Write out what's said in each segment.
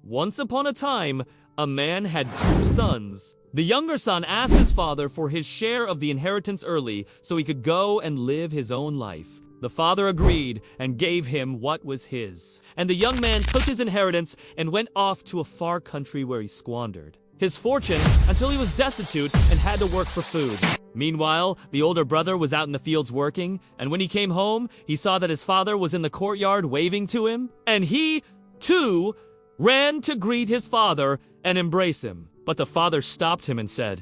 Once upon a time, a man had two sons. The younger son asked his father for his share of the inheritance early so he could go and live his own life. The father agreed and gave him what was his. And the young man took his inheritance and went off to a far country where he squandered his fortune until he was destitute and had to work for food. Meanwhile, the older brother was out in the fields working, and when he came home, he saw that his father was in the courtyard waving to him, and he, too, ran to greet his father and embrace him. But the father stopped him and said,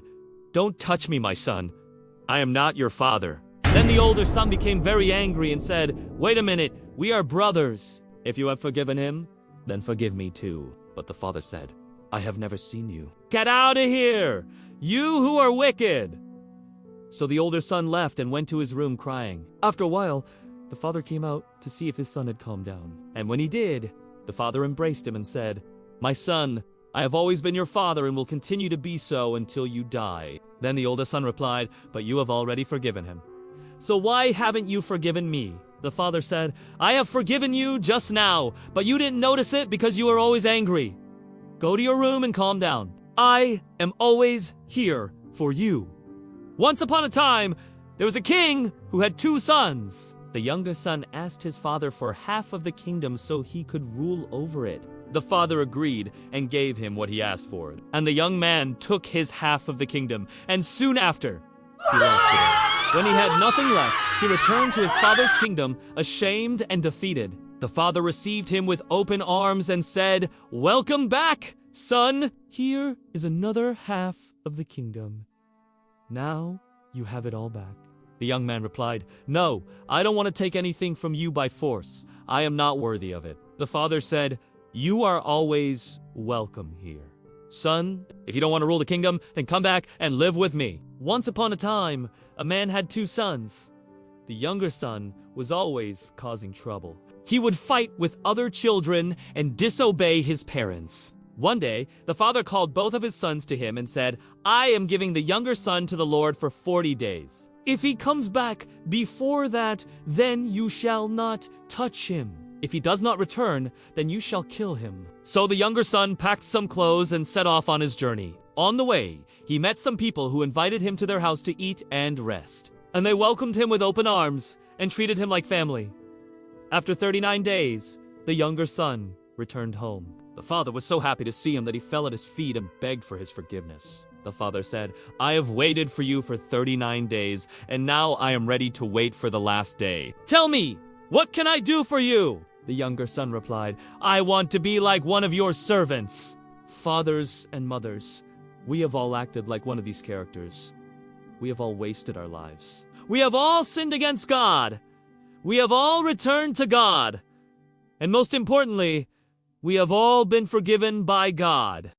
"Don't touch me, my son. I am not your father." Then the older son became very angry and said, "Wait a minute, we are brothers. If you have forgiven him, then forgive me too." But the father said, "I have never seen you. Get out of here, you who are wicked." So the older son left and went to his room crying. After a while, the father came out to see if his son had calmed down. And when he did, the father embraced him and said, "My son, I have always been your father and will continue to be so until you die." Then the older son replied, "But you have already forgiven him. So why haven't you forgiven me?" The father said, "I have forgiven you just now, but you didn't notice it because you were always angry. Go to your room and calm down. I am always here for you." Once upon a time, there was a king who had two sons. The younger son asked his father for half of the kingdom so he could rule over it. The father agreed and gave him what he asked for. And the young man took his half of the kingdom, and soon after, he lost it all. When he had nothing left, he returned to his father's kingdom, ashamed and defeated. The father received him with open arms and said, "Welcome back, son. Here is another half of the kingdom. Now you have it all back." The young man replied, "No, I don't want to take anything from you by force. I am not worthy of it." The father said, "You are always welcome here. Son, if you don't want to rule the kingdom, then come back and live with me." Once upon a time, a man had two sons. The younger son was always causing trouble. He would fight with other children and disobey his parents. One day, the father called both of his sons to him and said, "I am giving the younger son to the Lord for 40 days. If he comes back before that, then you shall not touch him. If he does not return, then you shall kill him." So the younger son packed some clothes and set off on his journey. On the way, he met some people who invited him to their house to eat and rest. And they welcomed him with open arms and treated him like family. After 39 days, the younger son returned home. The father was so happy to see him that he fell at his feet and begged for his forgiveness. The father said, "I have waited for you for 39 days, and now I am ready to wait for the last day. Tell me, what can I do for you?" The younger son replied, "I want to be like one of your servants." Fathers and mothers, we have all acted like one of these characters. We have all wasted our lives. We have all sinned against God. We have all returned to God. And most importantly, we have all been forgiven by God.